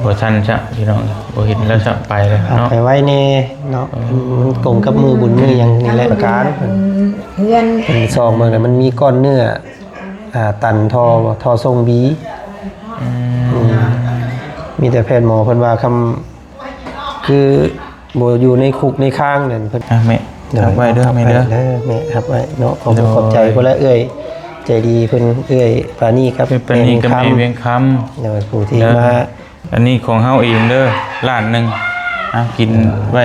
บ่ทันจะพี่น้องบ่เห็นแล้วจะไปเลยเนาะไปไว้ในเนาะมันกงกับมือบุญมืออย่างนี้แหละประการเพื่อนเป็นซองเมืองเนี่ยมันมีก้อนเนื้อตันทอทรงบีมีแต่แพทย์หมอเพิ่นว่าคำคือบ่อยู่ในคุกในข้างนั่นเพิ่นแม่รับไว้เด้อแม่เด้อแม่ครับไว้เนาะขอบใจเพิ่นละเอ้ยใจดีเพิ่นเอ้ยปานี่ครับปานี่ก็แม่เวียงคำเดี๋ยวผู้ที่มาอันนี้ของเฮาเองเด้อล้านนึงกินไว้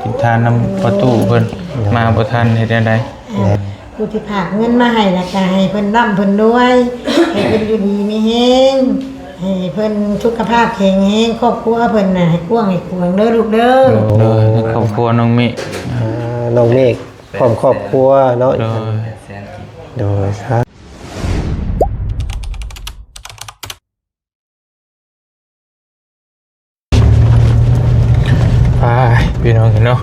กินทานน้ำประตูเพิ่นมาบ่ทันเฮ็ดจังได๋ผู้ที่ฝากเงินมาให้แล้วก็ให้เพิ่นร่ำเพิ่นรวยให้เพิ่นอยู่ดีมีแฮงให้เพิ่นสุขภาพแข็งแรงครอบครัวเพิ่นน่ะให้กว้างให้กวางเด้อลูกเด้อครอบครัวน้องมิน้องเมฆพร้อมครอบครัวเนาะโดยครับพี่น้องเห็นเนาะ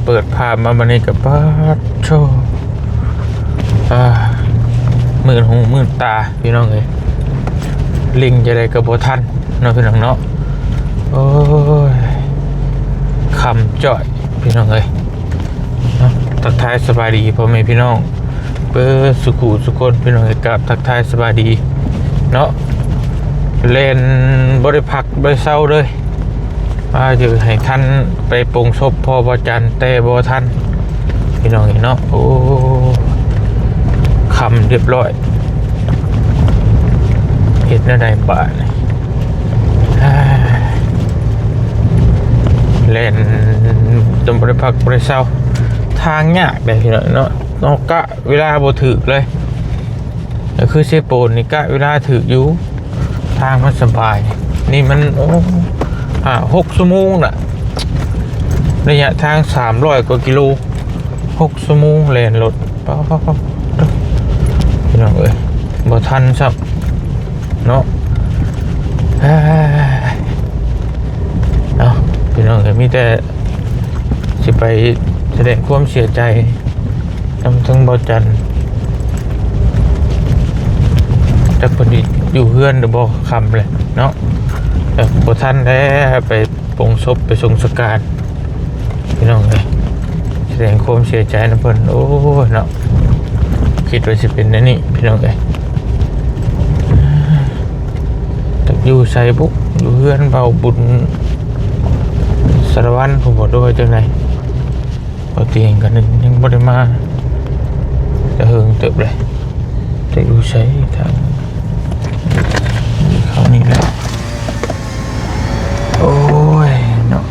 เปิดภาพมาบันนี้กับป้าโชมื่นหูมื่นตาพี่น้องเลยลิงจะได้กระโบทันเนาะพี่น้องเนาะโอ้ยคำจ่อยพี่น้องเลยทักทายสบายดีพ่อแม่พี่น้องเปิดสุขุสุคนพี่น้องเลยกับทักทายสบายดีเนาะเล่นบริพักบริเศร้าเลยอยู่ให้ท่านไปปรงศพพ่อประจันแต่บ่ท่านพี่น้องเห็นเนาะโอ้คำเรียบร้อยเห็ดในบ้านเล่นจนบริพักบริเศร้าทางยากเลยพี่น้องเนาะนอกกะเวลาบ่ถึกเลยคือเซโปนนี่กะเวลาถึกอยู่ทางมันสบายนี่มัน6 ชั่วโมงน่ะระยะทาง300 กว่ากิโล6 ชั่วโมงแล่นรถพี่น้องเอ้ยบ่ทันซับเนาะพี่น้องเอ้ยมีแต่สิไปแสดงความเสียใจทั้งบ่จันจักเพิ่นอยู่เฮือนหรือบ่คำเลยเนาะบ่ทันได้ไปปรงศพไปทรงสการพี่น้องเอ้ยแสดงความเสียใจนะเพิ่นโอ้เนาะคิดว่าสิเป็นนี่พี่น้องเอ้ยแต่อยู่ใส่บุกอยู่เฮือนเบาบุญสารวัตรผมบอกด้วยจังได๋บ่เตียงกันยังบ่ได้มาจะเฮิงเติบเลยแต่อยู่ใส่ทางเขานี่แหละโอ้ยเนาะ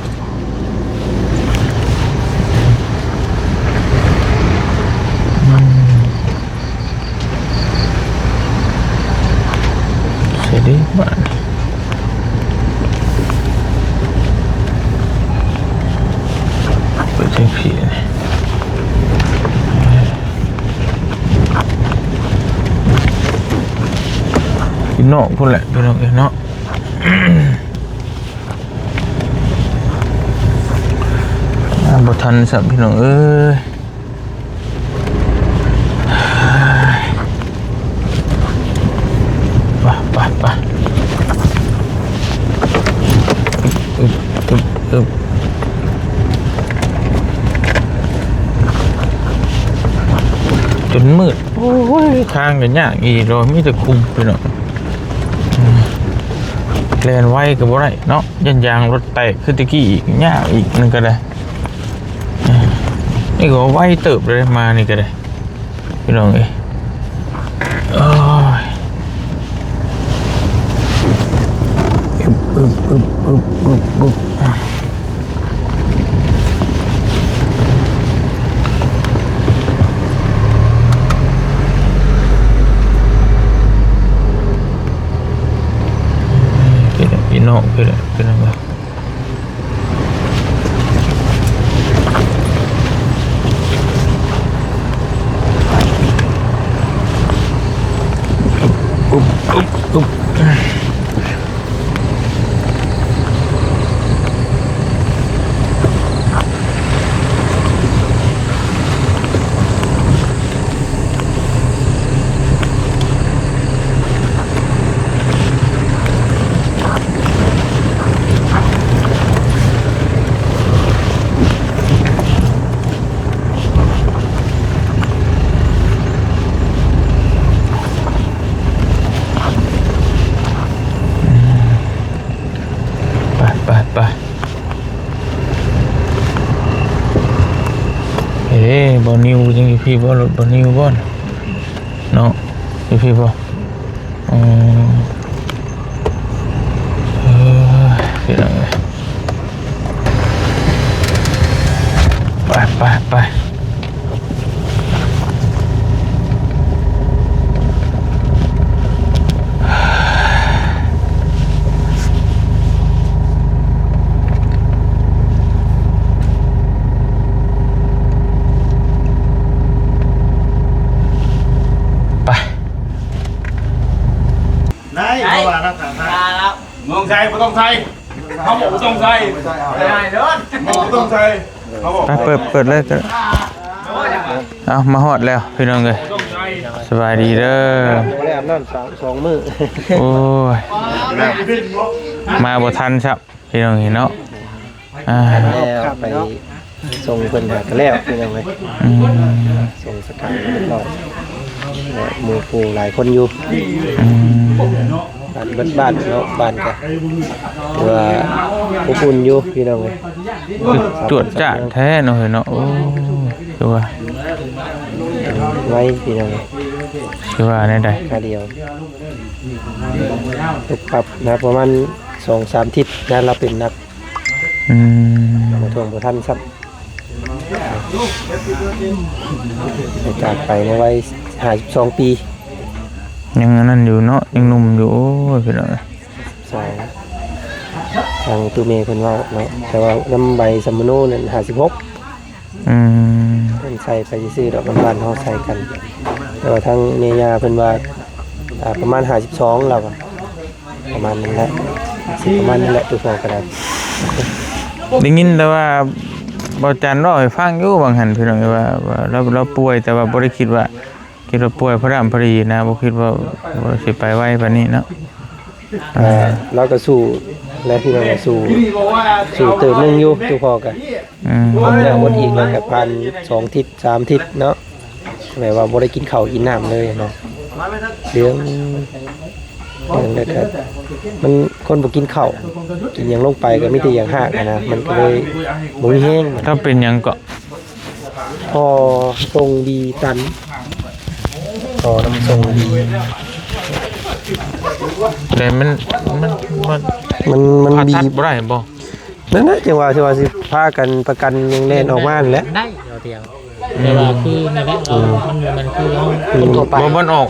เสียดีบ้านเปิดเสียงผีพี่น้องพูดแหละพี่น้องเนาะบ่ทันสับพี่น้องเอ้ยไปจนมืดโอ้ยทางกันยากอีกเลยมีแต่คุมพี่น้องแลนไว้กับบ่ได้เนาะยันยางรถแตกคือตะกี้อีกยากอีกนึงก็ได้นี่ก็ไว้เติบเลยมานี่ก็ได้พี่น้องเอ้ยพี่น้องพี่น้อง ไปเอ๊ะบ่นิวจังอยู่พี่บ่รถบ่นิวบ่เนาะอยู่พี่บ่พี่น้องเอ้ยไปนายเอาว่านักข่าวครับเมืองไทยไม่ต้องใส่เขาบอกไม่ต้องใส่ไม่ได้เด้อไม่ต้องใส่เขาบอก ไปเปิดเลยกันเอามาฮอดแล้วพี่น้องเอ้ยสบายดีเด้อ บ่ได้อาบน้ำ2มื้อ โอ้ยมาบ่ทันครับพี่น้องเห็นเนาะแล้วไปส่งเพิ่นหากันแล้วพี่น้องเอ้ยส่งสกัดเรียบร้อยหมู่ผู้หลายคนอยู่บ้านเนาะบ้านก็ว่าอบอุ่นอยู่พี่น้องเอ้ย ตรวจจ้าแท้เนาะเห็นเนาะโอ้คือว่า ไว้พี่น้องเอ้ย คือว่าแน่ใด ค่าเดียวตกปรับนะประมาณ 2-3 ทิศนะเราเป็นนักมาทวงบ่ทันซับจากไปในวัย52 ปียังนั่นอยู่เนาะยังหนุ่มอยู่โอ้ยพี่น้อง ทางตู้เมย์เพิ่นว่าเนาะแต่ว่าน้ำใบสัมมโนนั่น56เพิ่นใส่ไปซื้อดอกบ้านๆเฮาใส่กัน แต่ว่าทางเมย่าเพิ่นว่าประมาณ52แล้วก็ประมาณนั้นแหละประมาณนั้นแหละตัวของกระดาษ ได้ยินแต่ว่าบ่จันเล่าให้ฟังอยู่บางหันพี่น้องว่าเราป่วยแต่ว่าบ่ได้คิดว่าป่วยเพราะร่ำเพรีนะบ่คิดว่าสิไปไวปานนี้เนาะ เราก็สู้และพี่น้องก็สู้เติมนึงอยู่ตัวพอกันแล้ววันอีกแล้วก็ผ่าน2 ทิศ 3 ทิศเนาะแม้ว่าบ่ได้กินข้าวกินน้ำเลยเนาะเรื่องได้ก็มันคนบ่กินข้าวกินหยังลงไปก็มีแต่อย่างหากนะมันก็เลยบ่มีแห้ง ถ้าเป็นหยังก็ พอทรงดีตันพอน้ำทรงดี แต่มันบี บ่ได้บ่ นั่นนะจังว่าสิพากันประกันยังเล่นออกมานั่นแหละ ได้เดียวแต่ว่าคือนั่นแหละมันคือคนทั่วไป บ่มันออก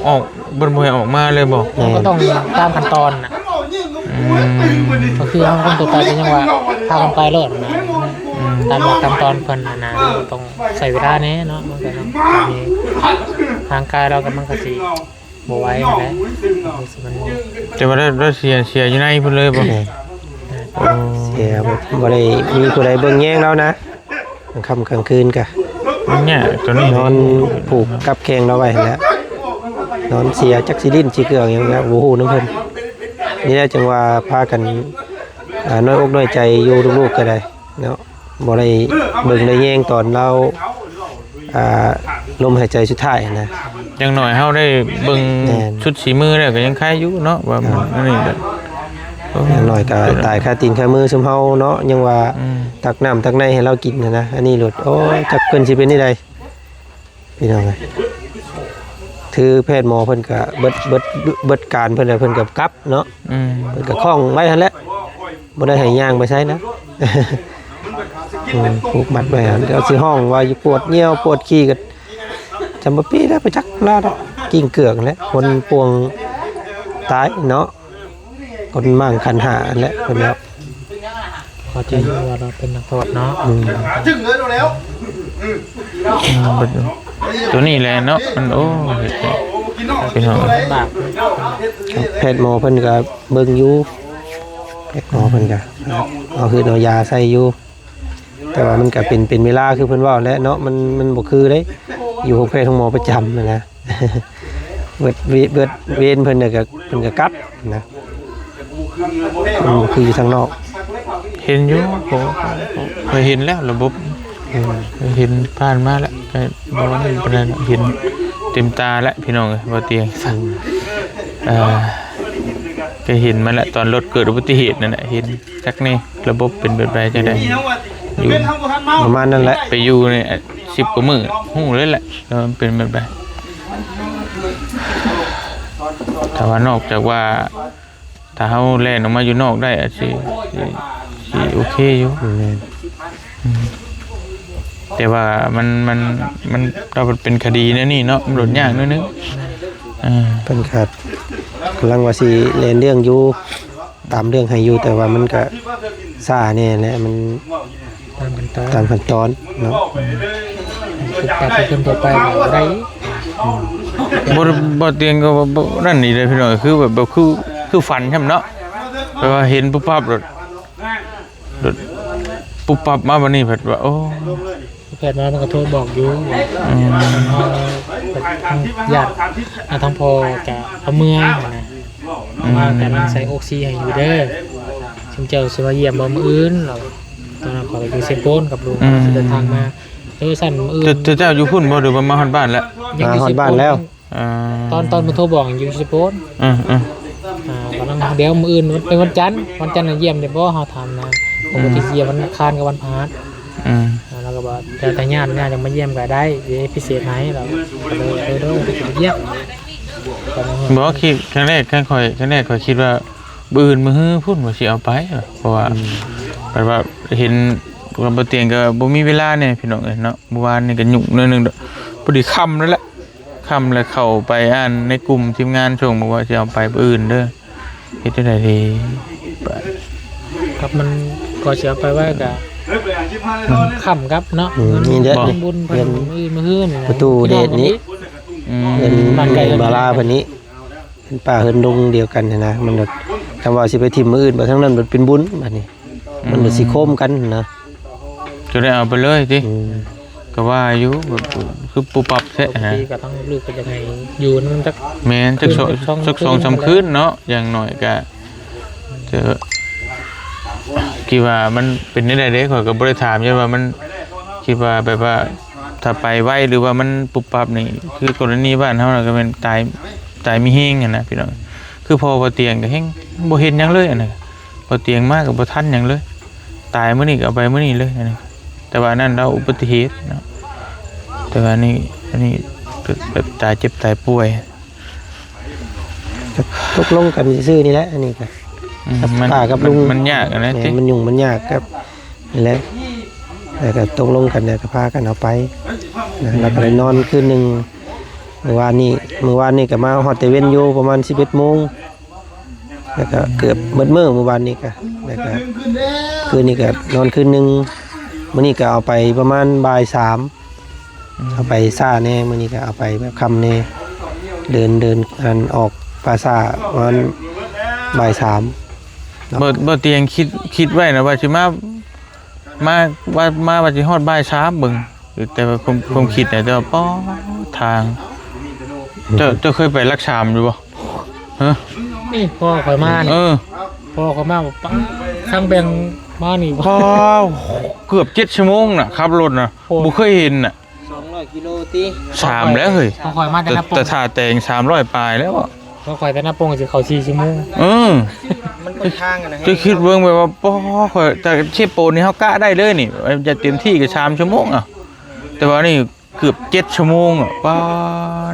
บ่ให้ออกมาเลยบ่ ก็ต้องตามขั้นตอนน่ะก็คือเอาคนทั่วไปเป็นจังว่าพากันไปรอดนะตามหลักตามตอนเพิ่นนะต้องใช้เวลาแน่เนาะมันก็ต้องมีทางกายเราก็มันก็สิบ่ไหวนั่นแหละมัน แต่ว่าเราเสียอยู่ในพุ่นเลยบ่ เสียบ่ได้มีผู้ใดเบิ่งแย่งแล้วนะกลางค่ำกลางคืนกะ เนี่ยตัวนี้ นอนผูกกับแข้งเราไว้แล้วนอนเสียจักสิลิ้นสิเกลืองหยังนะบ่ฮู้นำเพิ่นนี่แหละจังว่าพากันน้อยอกน้อยใจอยู่ลูกๆก็ได้เนาะบ่ได้เบิ่งได้แย่งตอนเราลมหายใจสุดท้ายนะ ยังหน่อยเฮาได้เบิ่งชุดสีมือแล้วก็ยังคล้ายอยู่เนาะว่าอันนี้เด้อ อย่างน้อยก็ตายคาตีนคามือซุมเฮาเนาะยังว่าตักน้ำตักในให้เรากินนะอันนี้หลุดโอ้ยจักเพิ่นสิเป็นนี่ใดพี่น้องเอ้ยถือแพทย์หมอเพิ่นก็เบิดการเพิ่นเพิ่นก็กลับเนาะเพิ่นก็คล้องไว้หั่นแหละบ่ได้ให้ย่างไปใช้นะผูกมัดไว้หั่นเดี๋ยวสิห้องว่าอยู่ปวดเหี่ยวปวดขี้ก็จำบ่ปีแล้วไปจักลาดกิ้งเกือกแหละคนปวงตายเนาะคนมั่งขันหาแหละคนแล้ว พอใจว่าเราเป็นนักโทษเนาะ ถึงเลยแล้ว ตัวนี้แหละเนาะมันโอ้เป็นห้อง บาป แพทย์หมอเพิ่นก็เบิ่งอยู่แพทย์หมอเพิ่นก็เอาคือเอายาใส่อยู่แต่ว่ามันก็เป็นเวลาคือเพิ่นว่าแล้วเนาะมันบ่คือเด้อยู่โรงพยาบาลของหมอประจำนะเบิดเวรเพิ่นน่ะก็เพิ่นก็กัดนะมันบ่คืออยู่ทางนอก เห็นอยู่ผมเคยเห็นแล้วระบบเห็นผ่านมาแล้วก็บ่ว่าเป็นไรเห็นเต็มตาแล้วพี่น้องเอ้ยบ่เตียงสั่น ก็เห็นมาแล้วตอนรถเกิดอุบัติเหตุนั่นแหละเห็นจักนี่ระบบเป็นแบบไรจังได๋อยู่ ประมาณนั้นแหละ ไปอยู่ใน10 กว่ามื้อฮู้เลยแหละแล้วมันเป็นแบบไรแต่ว่านอกจากว่าถ้าเฮาแล่นออกมาอยู่นอกได้อาจสิโอเคอยู่แต่ว่ามันเราเป็นคดีนะนี่เนาะมันหลุดยากนิดนึงเป็นขาดกำลังว่าสิเล่นเรื่องอยู่ตามเรื่องให้อยู่แต่ว่ามันก็ซ่าแน่แหละมันตามขั้นตอนเนาะแต่คนต่อไปได้บ่เตียงก็บ่นั่นนี่เลยพี่น้องคือแบบคือฝันใช่มั้ยเนาะแปลว่าเห็นปุ๊บปั๊บรถปุ๊บปั๊บมาบัดนี้เพิ่นว่าโอ้แพทย์มามันก็โทรบอกอยู่ญาติทั้งพ่อกับพ่อเมืองนะมากันใส่ออกซิให้อยู่เด้อชิมเจ้าสิมาเยี่ยมบ่มื้ออื่นเราตอนนั้นขอไปดูเซโปนกับลุงเดินทางมาสั่นมื้ออื่นเจ้าอยู่พุ่นบ่หรือว่ามาฮอดบ้านแล้วมาฮอดบ้านแล้วตอนมาโทรบอกอยู่เซโปนกำลังเดี๋ยวมื้ออื่นเป็นวันจันทร์เยี่ยมได้บ่เฮาถามนะปกติเยี่ยมวันอังคารกับวันพฤหัสแล้วก็บอกแต่ญาติจะมาเยี่ยมก็ได้พิเศษให้เราเลยไปเยี่ยมบอกคิดครั้งแรกค่อยคิดว่าบื้นมือพุ่นว่าสิเอาไปเพราะว่าแปลว่าเห็นว่าบ่เตียงก็บ่มีเวลาเนี่ยพี่น้องเอ้ยเนาะเมื่อวานนี่ก็ยุ่งนิดนึงพอดีค่ำแล้วแหละค่ำแล้วเข้าไปอ่านในกลุ่มทีมงานส่งบอกว่าสิเอาไปอื่นเด้อเฮ็ดได้ดีครับมันก็สิเอาไปไว้ก็ค่ำครับเนาะนี่เด้อบุญเพิ่นมื้อนี่ประตูเดชนี้เป็นบ้านไก่บาลาเพิ่นนี้เป็นป่าเฮินดงเดียวกันนะมันคำว่าสิไปทิ่มมื้ออื่นบ่ทั้งนั้นมันเป็นบุญบัดนี้มันสิโคมกันนะจะได้เอาไปเลยติก็ว่าอยู่คือปุบปับแท้ฮะก็ต้องลูกก็ยังไงอยู่มันจักแม่นจัก2-3คืนเนาะอย่างน้อยก็เจอคิดว่ามันเป็นได้เด้ข่อยก็บ่ได้ถามยันว่ามันคิดว่าแบบว่าถ้าไปไวหรือว่ามันปุบปับนี่คือกรณีบ้านเฮาน่ะก็เป็นตายมีเฮงอ่ะนะพี่น้องคือพอบ่เตียงก็เฮงบ่เห็นหยังเลยอันนั้นบ่เตียงมาก็บ่ทันหยังเลยตายมื้อนี้ก็เอาไปมื้อนี้เลยอันนี้แต่ว่านั่นเราอุบัติเหตุเนาะแต่ว่านี่อันนี้แบบตายเจ็บตายป่วยตกลงกันซื่อนี่แหละอันนี้ก็กับลุงมันยากนะมันยุ่งมันยากครับนี่แหละแต่ก็ตกลงกันเนี่ยก็พากันเอาไปนะแล้วก็เลยนอนคืนนึงเมื่อวานนี้ก็มาฮอดแต่เว้นอยู่ประมาณ 11:00 นแล้วก็เกือบมืดเมื่อวานนี้ก็แล้วก็คืนนี้ก็นอนคืนนึงมื้อนี้ก็เอาไปประมาณบ่าย 3เอาไปซ่าแน่มื้อนี้ก็เอาไปแบบค่ำแน่เดินอันออกปราสาทประมาณบ่าย 3บ่เตียงคิดไว้นะว่าสิมาว่าสิฮอดบ่าย3เบิ่งแต่ว่าผมคิดน่ะแต่ว่าป้อทางเจ้าเคยไปรักษาอยู่บ่ฮะนี่พ่อข่อยมานี่พ่อข่อยมาบ่ปังทางแบ่งมานี่พ่อเกือบ7ชั่วโมงน่ะขับรถน่ะบ่เคยเห็นน่ะ200กิโลติ3แล้วเฮ้ยพ่อข่อยมาแต่ท่าแต่ง300ปลายแล้วอ่ะพ่อข่อยแต่หน้าโป่งสิเข้า4ชั่วโมงมันเป็นทางอ่ะนะจะคิดเบิ่งไปว่าป้อข่อยแต่เชฟโปนี่เฮากะได้เลยนี่จะเต็มที่ก็3ชั่วโมงอ่ะแต่ว่านี่เกือบ7ชั่วโมงอ่ะป้า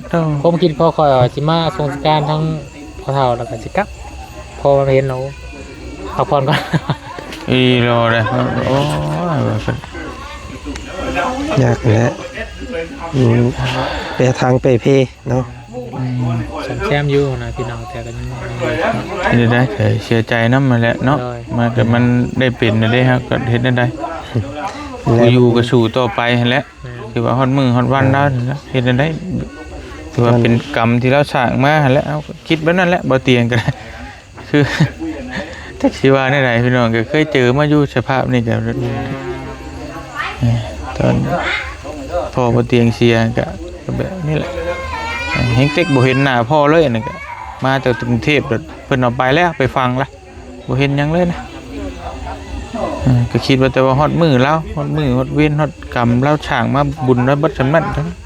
เด้อผมคิดพ่อข่อยสิมาส่งสการทั้งพ่อเฒ่าแล้วก็สิกลับพอมาเห็นเราพักผ่อนก่อนรอเลยโอ้ยยากแหละไปทางไปเพเนาะแซมอยู่นะพี่น้องแต่กันได้เสียใจน้ำมาแล้วเนาะมาแต่มันได้เป็นได้ครับก็เฮ็ดได้อยู่ก็สู่ต่อไปแล้วคือว่าฮอดมื้อฮอดวันแล้วเฮ็ดได้ถือว่าเป็นกรรมที่เราสร้างมาแล้วคิดแบบนั้นแหละบ่เตียงก็ได้คือแท็กซี่ว่าได้พี่น้องก็เคยเจอมาอยู่สภาพนี้ก็ตอนพอบ่เตียงเสียก็แบบนี้แหละเฮงเต็กบ่เห็นหน้าพ่อเลยอันนี้ก็มาจากกรุงเทพเพิ่นเอาไปแล้วไปฟังละบ่เห็นหยังเลยนะก็คิดว่าแต่ว่าฮอดมือแล้วฮอดเว้นฮอดกรรมแล้วช่างมาบุญแล้วบัดสำนัก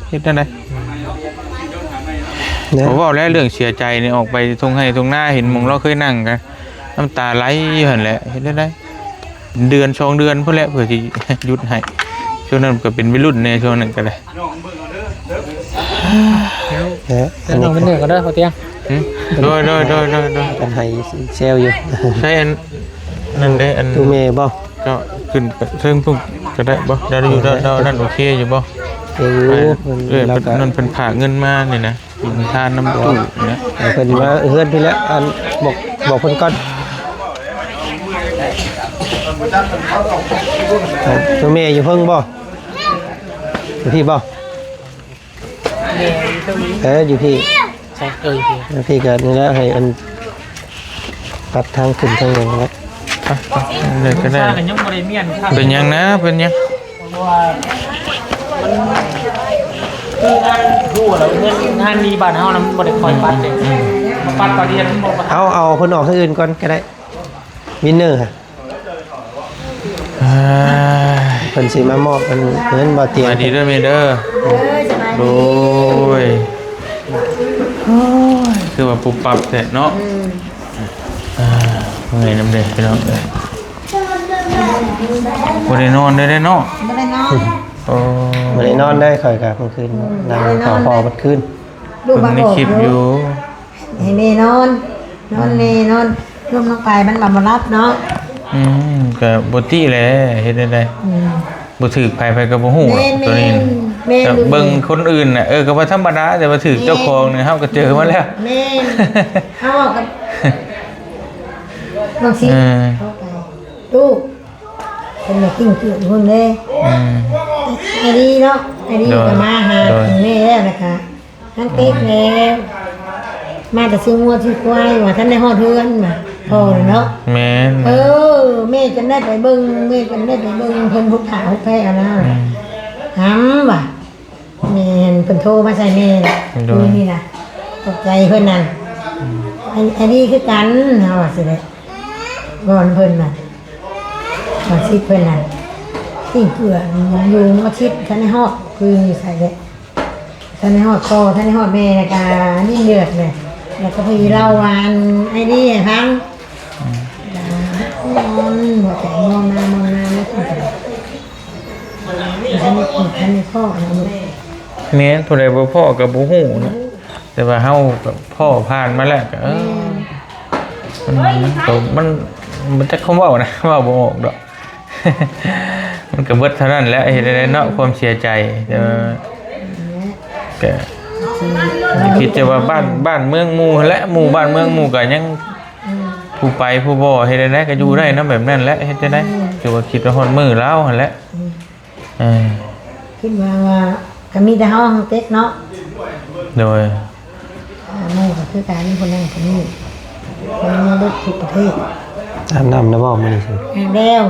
เฮ็ดได้ ผมว่าแล้วเรื่องเสียใจนี่ออกไปตรงให้ตรงหน้าเห็นหมองเราเคยนั่งกันน้ำตาไหลอยู่หั่นแหละเห็นได้เดือน2 เดือนพุ่นแหละเพื่อสิหยุดให้ช่วงนั้นก็เป็นวัยรุ่นในช่วงนั้นก็ได้ แล้วน้องเป็นเหนือก็ได้เขาเตียง โดย กันให้เซลอยู่ ใช่อันนั่นได้อัน ตูเมบ่ ก็ขึ้นเชิงพุ่งก็ได้บ่ได้อยู่ได้นั่นโอเคอยู่บ่ เอ้ แล้ว ก็ นั่นเป็นผ่าเงินมานี่นะกินทานน้ำตู้นะ เพิ่นว่าเฮือนพี่แล้วอันบอกเพิ่นก่อนตูเมอยู่เพิ่งบ่อยู่พี่บ่อยู่พี่ ใช่พี่ พี่ก็นี่แหละให้อันปัดทางขึ้นทางลงแล้ว เลยก็ได้ กันยังบริเมียนครับ เป็นยังนะเป็นยัง เพราะว่ามันคืองานรู้แล้วเงินงานดีบ้านเฮานั้นบริคอยปัดเลยปัดตอนเรียนมันบอกว่า เอาเพิ่นออกทางอื่นก่อนก็ได้วินเนอร์ค่ะเพิ่นสิมามอบอันเงินบ่เตียง มาดีด้วยเมเดอร์ สบาย โด ดี ยคือว่าปุบปับเสร็จเนาะเมื่อยน้ำเด็กพี่น้องเลยบ่ได้นอนได้เนาะ ไม่ได้นอน โอ้ บ่ได้นอนได้ค่อยก็เมื่อคืนนางขอพอเมื่อคืน ลูก เพิ่ บ้าง ใน บอก คลิปอยู่ ให้แม่นอนแม่นอนร่วมลงไปมันมารับเนาะ ก็บ่ติแหละเฮ็ดได้บ่ถือไผก็บ่ฮู้หรอกตัวนี้ก็เบิ่งคนอื่นน่ะก็ว่าธรรมดาแต่ว่าถือเจ้าของนี่เฮาก็เจอมาแล้ว แม่เอากับบางทีลูกเป็นแบบกิ้งเกลือคนเลยไอ้ดีเนาะไอ้ดีก็มาหาถึงแม่แล้วนะคะทั้งเก๊กแล้วมาแต่ซื้องัวซื้อควายว่าท่านในห้องเทือนมาพอเนาะ แม่น แม่จะได้ไปเบิ่งแม่จะได้ไปเบิ่งเพิ่นพุทธาพุทธแพ้นะหำว่ะแม่นเพิ่นโทรมาใส่แม่น่ะดูนี่น่ะตกใจเพิ่นนั่นอันนี้คือกันเฮาว่าสิได้ก่อนเพิ่นน่ะมาชิดเพิ่นน่ะที่เกลืออยู่มาชิดท่านในฮอดคือใส่เลยท่านในฮอดคอท่านในฮอดแม่น่ะกะนี่เดือดเลยแล้วก็พี่เล่าวานไอ้นี่ทั้งนอนหัวใจมองหน้ไม่ต้องไปท่านในพ่อนะลูก แม่นผู้ใดบ่พ่อก็บ่ฮู้นะแต่ว่าเฮากับพ่อผ่านมาแล้วก็มันจะคำเว้านะเว้าบ่ออกดอก มันก็เบิดเท่านั้นแหละเฮ็ดได้เนาะความเสียใจแต่ว่าก็คิดจะว่าบ้านเมืองหมู่และหมู่บ้านเมืองหมู่ก็ยังผู้ไปผู้บ่เฮ็ดได้ก็อยู่ได้นำแบบนั้นแหละเฮ็ดได้คือว่าคิดว่าฮอดมื้อแล้วหั่นแหละคิดว่าก็มีแต่ห้องเต็กเนาะ โดย หมู่ก็คือการคนนั้นคนนี้คนนี้เลิกทุกประเทศ อาบน้ำแล้วบ่มื้อนี้สิ แล้ว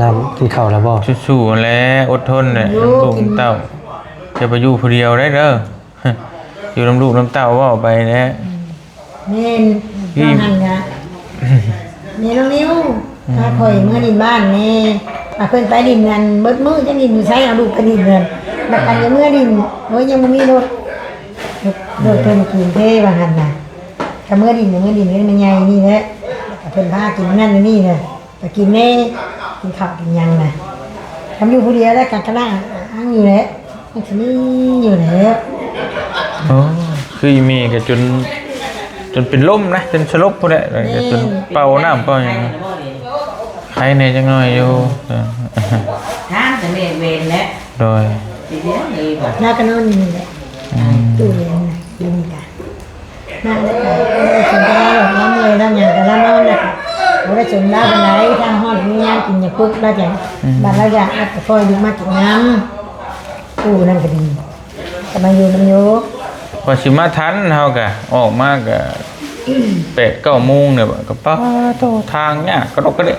น้ำกินข้าวแล้วบ่ สู้ๆและอดทนแหละน้ำลูกน้ำเต้าจะไปอยู่ผู้เดียวได้เด้อ อยู่น้ำลูกน้ำเต้าว่าไปนะ แม่นนั่นนะนี่น้องนิ้วถ้าคอยเมื่อดินบ้านนี่เพิ่นไปดินนั่นเบิดมื้อจะดินใช้เอาลูกไปดินเงินแล้วกันยังเมื่อดินโอ้ยยังบ่มีรถเพิ่นกินเท่ว่าหั่นน่ะถ้าเมื่อดินก็มันใหญ่นี่แหละเพิ่นพากินนั่นนี่น่ะไปกินแม่กินข้าวกินยังน่ะทำอยู่ผู้เดียวแล้วกันก็ล่างอ้างอยู่แหละมันสิมีอยู่แล้ว โอ้คืออีเมก็จนเป็นลมนะจนสลบพุ่นแหละก็จนเป่าน้ำเป่าหยังใครในจังหน่อยอยู่ ห้ามแต่เมนเวนและ โดย ทีเดียวเลยแบบ น่าก็นอนนี่แหละตู้เย็นน่ะกินกันน่าได้ก็สนใจหรอกน้ำเลยน้ำอย่างแต่ละนอนน่ะบ่ได้สนได้เป็นไรทางห้องมีงานกินอย่างปึ๊กแล้วจังบัดแล้วอยากจะคอยอยู่มากินน้ำตู้นั่นก็ดีก็มาอยู่น้ำโย พอสิมาทันเฮาก็ออกมาก็8-9 โมงเนี่ยก็ป้าโตทางยากก็ดอกก็ได้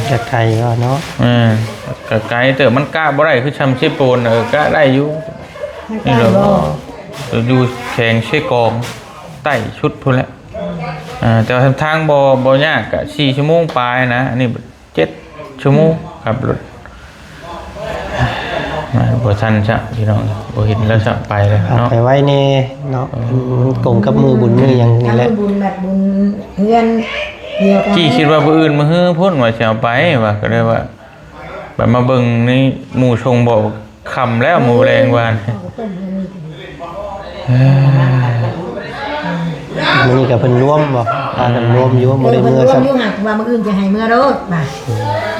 จากไทยก็เนาะ ก็ไกลแต่มันกล้าบ่ได้คือชำชิโปนกล้าได้อยู่ ไม่กล้าบ่ อยู่แข่งเชกองใต้ชุดพุ่นแหละแต่ว่าทางบ่ยากก็4 ชั่วโมงปลายนะอันนี้7 ชั่วโมงขับรถ บ่ทันซะพี่น้องบ่เห็นแล้วซะไปเลย เอา เนาะ ไปไว้แน่เนาะมันกงกับมือบุญมือหยังนี่แหละ ทำบุญแบบบุญเพื่อนเดียวกัน ที่คิดว่าผู้อื่นมาฮื้อพุ่นว่าสิเอาไปว่าก็เลยว่าแบบมาเบิ่งในหมู่ชงบอกคำแล้วหมู่แรงวาน มื้อนี้ก็เพิ่นร่วมบ่พากันร่วมอยู่บ่ได้ เมื่ เมื่อ อ ซ้ํ ยุ่งหักว่ามื่ออื่นจะให้เมื่อโรดบ่า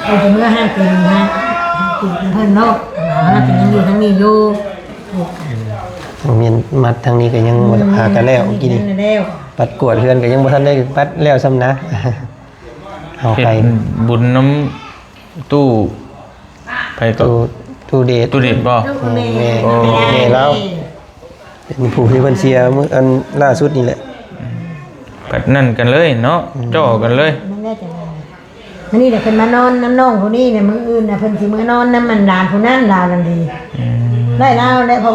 เอาจะเมื่อห้าเป็นฮะกินเพิ่นโรดแล้วเป็นยังอยู่ทั้งนี้อยู่ เมียนมัดทางนี้ก็ยังบ่พากันแล้วกิน แล้ว ปัดกวดเฮือนก็ยังบ่ทันได้ปัดแล้วซ้ำนะ เอา เฮ็ ไป ดบุญน้ำตู้ไปก็ ตู้เดช ตู้เด็ดบ่ แม่แล้วเป็นผู้ที่เพิ่นเสียมื้ออันล่าสุดนี่แหละ แบบนั่นกันเลยเนาะจ่อกันเลย มันได้แต่มันนี่เดี๋ยวเพิ่นมานอนน้ำน้องคนนี้เนี่ยมื้ออื่นน่ะเพิ่นสิมื้อนอนน้ำมันดานผู้นั้นดานนั่นดีได้แล้วได้พ่อ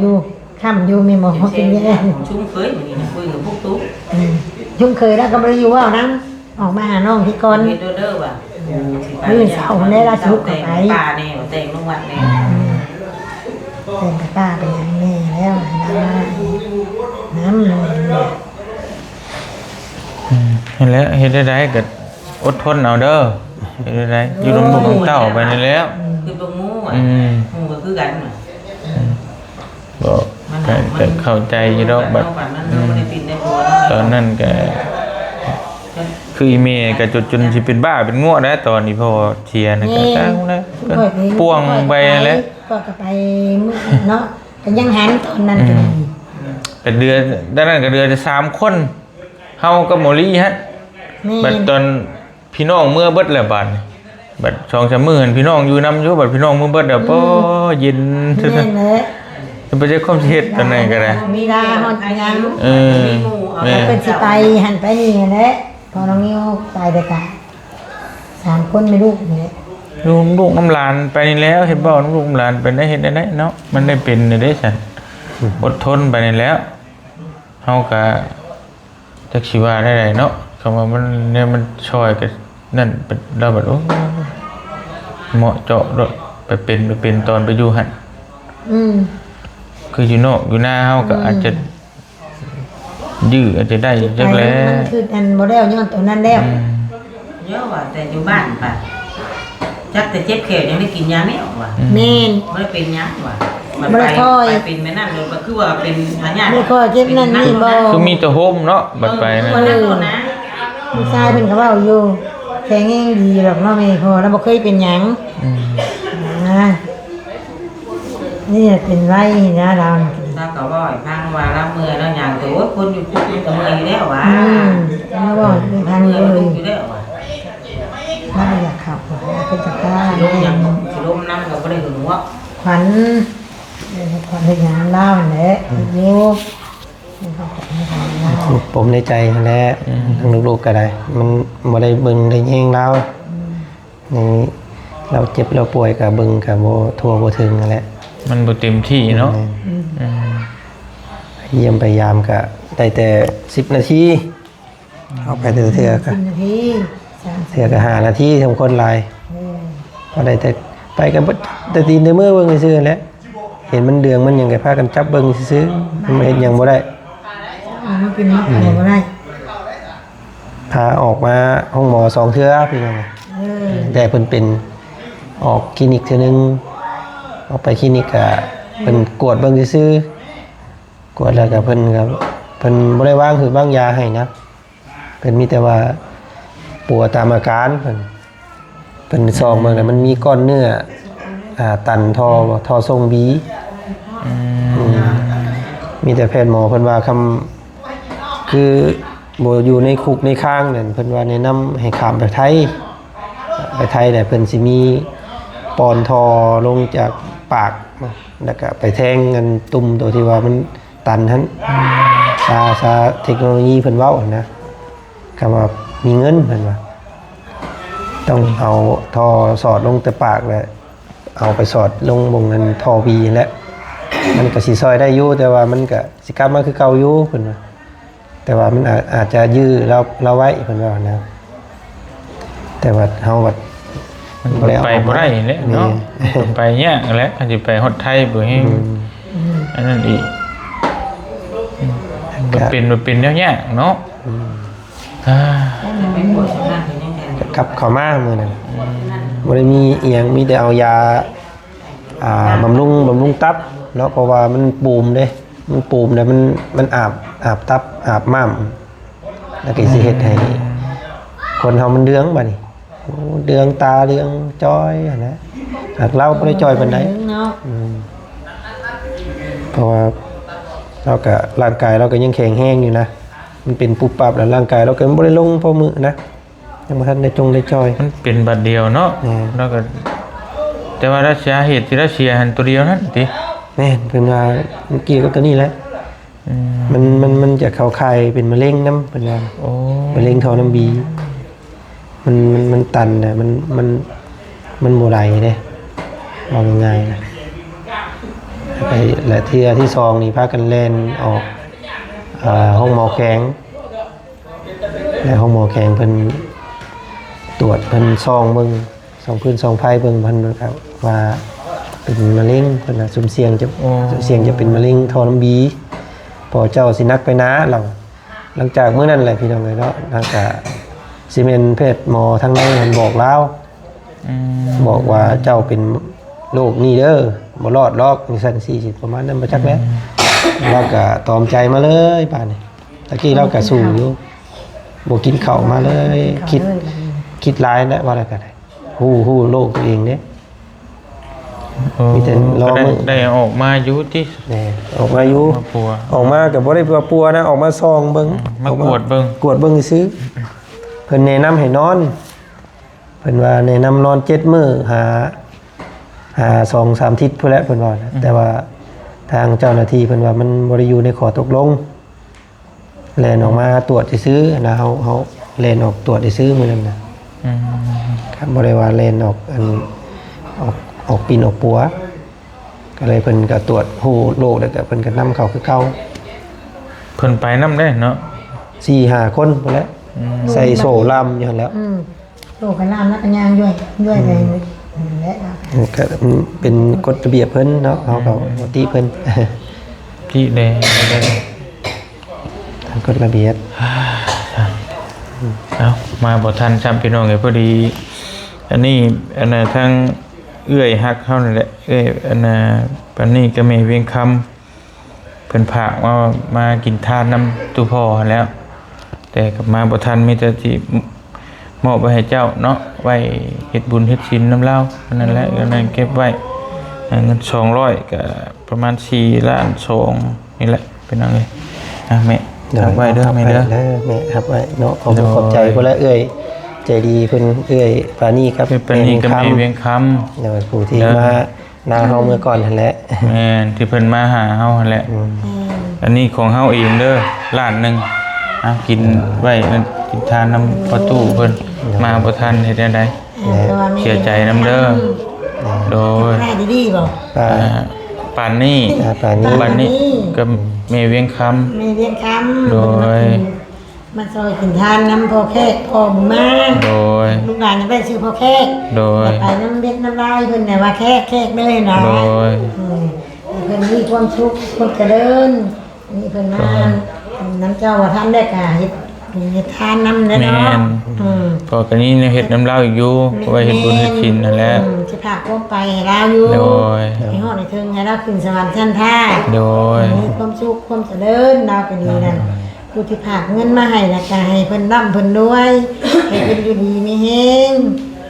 อยู่ค่ำอยู่มีหมอกินแย่ ชุ่มเคยเหมือนกันคุยกับพวกตุ๊ก ชุ่มเคยแล้วก็บ่ได้อยู่ว่าวนั้นออกมาหาน้องที่ก่อน เฮ็ดเด้อว่ะ ไป ป่าแน่แต่งลงวัดแน่ เป็นกระต้าเป็นอย่างนี้แล้วน้ำเลย เห็นแล้วเฮ็ดได้ก็อดทนเอาเด้อเฮ็ดได้อยู่นำลูกนำเต้าไปนี่แล้ว คือตรงงูอ่ะ อืม งูก็คือกัน ก็เข้าใจอยู่ดอกแบบตอนนั้นก็คืออีเมก็จนสิเป็นบ้าเป็นง่วแล้วตอนนี้พอเชียร์นะก็ตั้งแล้วป่วงไปแล้ว ก็ไปเนาะก็ยังหันตอนนั้นอยู่ แต่เดือนด้านนั้นก็เดือนจะ3คนเฮากับหมอลี่ฮะบัดตอนพี่น้องเมื่อเบิดแล้วบัดบัด2-3มื้อพี่น้องอยู่นำอยู่บัดพี่น้องเมื่อเบิดแล้วบ่เย็น นี่แหละ จะไปเจอความเฮ็ดตอนนั้นก็ได้ มีดาฮอดยัง แม่ เป็นสิไปหันไปนี่แหละพอน้องนิ้วตายแต่กะ3คนไม่ลูกนี่ ลูกน้ำหลานไปนี่แล้วเห็นบ่ลูกน้ำหลานเป็นได้เฮ็ดได้เนาะมันได้เป็นได้ซั่นอดทนไปนี่แล้วเฮาก็จักสิว่าได้เนาะคำว่ามันเนี่ยมันช่วยกันนั่นเป็นเราแบบโอ้เหมาะเจาะด้วยไปเป็นตอนไปอยู่หั่น คืออยู่นอกอยู่หน้าเฮาก็อาจจะดื้ออาจจะได้จังแล มันคืออันบ่แล้วย้อนตัวนั้นแล้ว เยอะว่ะแต่อยู่บ้านป่ะจักแต่เจ็บแขนยังได้กินยาไม่ออกว่ะ แม่น ไม่ได้เป็นยังว่ะ บ่ได้ค่อย ไปเป็นแม่นั่นเลยก็คือว่าเป็นพญา ไม่ค่อยเจ็บนั่นนี่บ่ คือมีแต่โฮมเนาะบัดไปนะ นั่นโดนนะ ผู้ชายเพิ่นก็เว้าอยู่แข็งแรงดีหรอกเนาะแม่พอแล้วบ่เคยเป็นหยังนะนี่เป็นไรนะเรา ถ้าก็ว่าพังว่าละเมื่อแล้วอย่างตัวคนอยู่คุกมันก็เมื่อยอยู่แล้วว่ะ แล้วบ่เป็นพัน เมื่อย เลย อยู่แล้วว่ะ ถ้าอยากขับเป็นจักรยาน ลมยังสิลมน้ำก็บ่ได้หึงวะ ขวัญขวัญเป็นอย่างเล่าแหละอยู่ ผมในใจนั่นแหละทั้งลูกๆก็ได้มันบ่ได้เบิ่งได้แย่งเรานี่เราเจ็บเราป่วยก็เบิ่งก็บ่ทั่วบ่ถึงนั่นแหละ มันบ่เต็มที่เนาะ เยี่ยมพยายามก็ได้แต่10นาทีเอาไปแต่เทื่อก็ 10 นาที เทื่อก็5นาทีทำคนหลายก็ได้แต่ไปกันแต่ตีนแต่มือเบิ่งซื่อๆแหละเห็นมันเดืองมันหยังก็พากันจับเบิ่งซื่อๆมันเฮ็ดหยังบ่ได้ มากินมากอะไรก็ได้ พาออกมาห้องหมอ2เทื่อพี่น้องแต่เพิ่นเป็นออกคลินิกเทื่อนึงออกไปคลินิกก็เพิ่นกวดเบิ่งซื่อๆกวดแล้วก็เพิ่นก็เพิ่นบ่ได้วางวางยาให้นะเพิ่นมีแต่ว่าปัวตามอาการเพิ่นซองเบิ่งแล้วมันมีก้อนเนื้อตันทอทรงบีมีแต่แพทย์หมอเพิ่นว่าคือบ่อยู่ในคุกในข้างนั่นเพิ่นว่าแนะนำให้ข้ามไปไทยแต่เพิ่นสิมีปอนทอลงจากปากแล้วก็ไปแทงเงินตุ่มตัวที่ว่ามันตันหั่นซาเทคโนโลยีเพิ่นเว้านะคำว่ามีเงินเพิ่นว่าต้องเอาทอสอดลงแต่ปากแล้วเอาไปสอดลงบงนั้นทอบีแล้วมันก็สิซอยได้อยู่แต่ว่ามันก็สิกลับมาคือเก่าอยู่เพิ่นว่าแต่ว่ามันอาจจะยื้อเราไว้เพิ่นว่านะแต่ว่าเฮา มันไปบ่ได้แหละเนาะไปเนี่ยแหละอันสิไปฮอดไทยบ่ให้อันนั้นอีกมันเป็นแนวเนี้ยเนาะเป็นปวดสนามเป็นยังไง กลับเข้ามามื้อนั้นบ่ได้มีอีหยังมีแต่เอายาบำรุงตับเนาะเพราะว่ามันปูมเด้มันปูมแล้วมันอาบตับอาบม้ามแล้วก็สิเฮ็ดให้คนเฮามันเดืองบัดนี้โอ้เดืองตาเดืองจ้อยหั่นนะหากเราบ่ได้จ้อยปานใด เนาะ เพราะว่าเราก็ร่างกายเราก็ยังแข็งแรงอยู่นะมันเป็นปุบปับแล้วร่างกายเราก็บ่ได้ลงพอมือนะยังบ่ทันได้ได้จ้อย มันเป็นบัดเดียวเนาะแล้วก็แต่ว่ารัสเซียเหตุที่รัสเซียหันตัวเดียวนั่นติ แม่นเพิ่นว่าเมื่อกี้ก็ตัวนี้แหละมันจะเข้าข่ายเป็นมะเร็งน้ำเพิ่นว่า โอ้ มะเร็งท่อน้ำบีมันตันน่ะมันบ่ไหลเด้เอาง่ายๆนะไปและเทื่อที่2นี่พากันแล่นออกห้องหมอแข็งและห้องหมอแข็งเพิ่นตรวจเพิ่นซองเบิ่งซองพื้นซองไผเบิ่งเพิ่นครับว่าเป็นมะเร็งเพิ่นน่ะสุ่มเสี่ยงจะเป็นมะเร็งท่อน้ำบีพอเจ้าสินักไปนะเราหลังจากมื้อนั้นแหละพี่น้องเอ้ยเนาะทางกะซีเมนต์แพทย์หมอทางนั้นเพิ่นบอกแล้วบอกว่าเจ้าเป็นโรคนี้เด้อบ่รอดหรอกจังซั่น40ประมาณนั้นบ่จักแล้วเราก็ตอมใจมาเลยป่านนี้ตะกี้เราก็สู้อยู่บ่กินข้าวมาเลยคิดหลายแล้วว่าอะไรก็ได้ฮู้โรคตัวเองเด้ มีแต่รอมือ ได้ออกมาอยู่ติ แน่ออกมาอยู่ มาปัว ออกมาก็บ่ได้ปัวนะออกมาซองเบิ่ง มากวดเบิ่ง กวดเบิ่งซื้อเพิ่นแนะนำให้นอนเพิ่นว่าแนะนำนอน7มื้อหา2-3 ทิศพุ่นแหละเพิ่นว่านะแต่ว่าทางเจ้าหน้าที่เพิ่นว่ามันบ่ได้อยู่ในข้อตกลงแล่นออกมาตรวจซื้อนะเฮาแล่นออกตรวจซื้อมื้อนั้นน่ะครับบ่ได้ว่าแล่นออกออกปีนออกปัวก็เลยเพิ่นก็ตรวจฮู้โรคแล้วก็เพิ่นก็นำเข้าคือเก่า เพิ่นไปนำได้เนาะ 4-5 คนพุ่นแหละใส่โซ่ลำอยู่หั่นแหล้ว โลกกันลามแล้วกันยางย่อยไปและ ก็เป็นกฎระเบียบเพิ่นเนาะเฮาก็บ่ติเพิ่น ที่ได้ ทางกฎระเบียบ เอ้ามาบ่ทันจำพี่น้องไงพอดีอันนี้อันน่ะทางเอื้อยฮักเฮานั่นแหละเอ้ยอันน่ะปันนี้ก็แม่เวียงคำเพิ่นพากมากินทานน้ำตู้พ่อหั่นแล้ว แต่กลับมาบ่ทันมีแต่ที่มอบไว้ให้เจ้าเนาะไว้เฮ็ดบุญเฮ็ดศีลนำเราอันนั้นแหละอันนั้นเก็บไว้เงิน200ก็ประมาณ4ล้าน2นี่แหละเป็นเอาเลยแม่รับไว้เด้อแม่เด้อ แม่ครับไว้เนาะขอบใจเพิ่นละเอ้ยใจดีเพิ่นเอ้ยปานี่ครับ เป็นนี่ก็มีเวียงคำ เดี๋ยวผู้ที่มานาเฮาเมื่อก่อนนั่นแหละ แม่นที่เพิ่นมาหาเฮาหั่นแหละอันนี้ของเฮาเองเด้อล้านหนึงกินไว้กินทานน้ำประตูเพิ่นมาบ่ทันเฮ็ดจังได๋เสียใจนำเด้อโดย ให้ดีๆบ่ ป้า ปานนี้ ปานนี้ ปานนี้ก็แม่เวียงคำ ไม่เรียนคำ โดย มันซอยกินทานน้ำพอแขกพอบุมา โดย ลูกหลานยังไปซื้อพอแขก โดย ไปน้ำเบ็ดน้ำลายเพิ่นน่ะว่าแขกเลยนะ โดย เพิ่นมีความสุขคนเจริญนี่เพิ่นมาน้ำเจ้าว่าท่านได้กะเฮ็ดทานน้ำเนาะ แม่นพอกันนี้เนี่ยเฮ็ดน้ำเหล้าอีกอยู่เพราะว่าเฮ็ดบุญเฮ็ดศีลนั่นแหละ สิพาพวกไปให้เราอยู่ โดย ให้ฮอดให้ถึงให้เราขึ้นสวรรค์ชั้นท้าย โดย มีความสุขความเจริญเราก็ดีนั่นผู้ที่ผากเงินมาให้แล้วก็ให้เพิ่นร่ำเพิ่นรวยให้เพิ่นอยู่ดีมีแฮง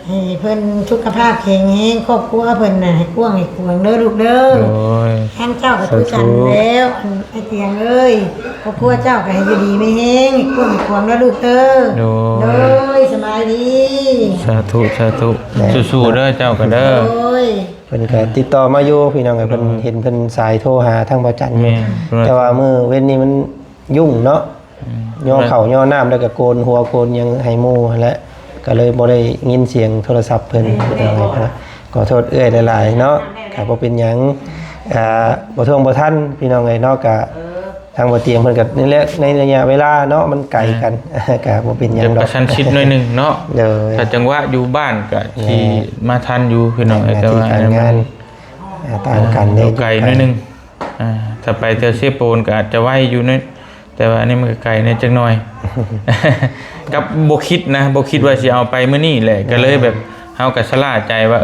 ให้เพิ่นสุขภาพแข็งแรงครอบครัวเพิ่นน่ะให้กว้างให้กวางเด้อลูกเด้อ โดย ท่านเจ้าก็คือกันแล้วไอ้เตียงเอ้ยครอบครัวเจ้าก็ให้อยู่ดีมีแฮงให้กว้างให้กวางเด้อลูกเด้อ โดย โดยสบายดี สาธุสาธุสู้ๆเด้อเจ้าก็เด้อ โดย เพิ่นก็ติดต่อมาอยู่พี่น้องก็เพิ่นเห็นเพิ่นสายโทรหาทางบ่จันทร์อยู่ แม่ แต่ว่ามื้อเว้นนี้มันยุ่งเนาะย่อเข่าย่อน้ำแล้วก็โกนหัวโกนหยังให้หมู่หั่นแหละก็เลยบ่ได้ยินเสียงโทรศัพท์เพิ่นเป็นไงนะขอโทษเอื้อยหลายๆเนาะก็บ่เป็นหยังบ่ทวงบ่ทันพี่น้องเอ้ยเนาะก็ ทางบ่เตียงเพิ่นก็นี่แหละในระยะเวลาเนาะมันไกลกันก็บ่เป็นหยัง จะ ดอก ประชันชิดหน่อยหนึงเนาะ เด้อ ถ้าจังหวะอยู่บ้านก็สิมาทันอยู่พี่น้อง หน้า แต่ ที่ ว่า การงานต่างกัน อยู่ไกลหน่อยหนึงถ้าไปเตลเซโปนก็อาจจะไว้อยู่นิดแต่ว่าอันนี้มันก็ไกลนิดจักหน่อย กับบ่คิดนะบ่คิดว่าสิเอาไปมื้อนี้แหละก็เลยแบบเฮาก็ชะล่าใจว่า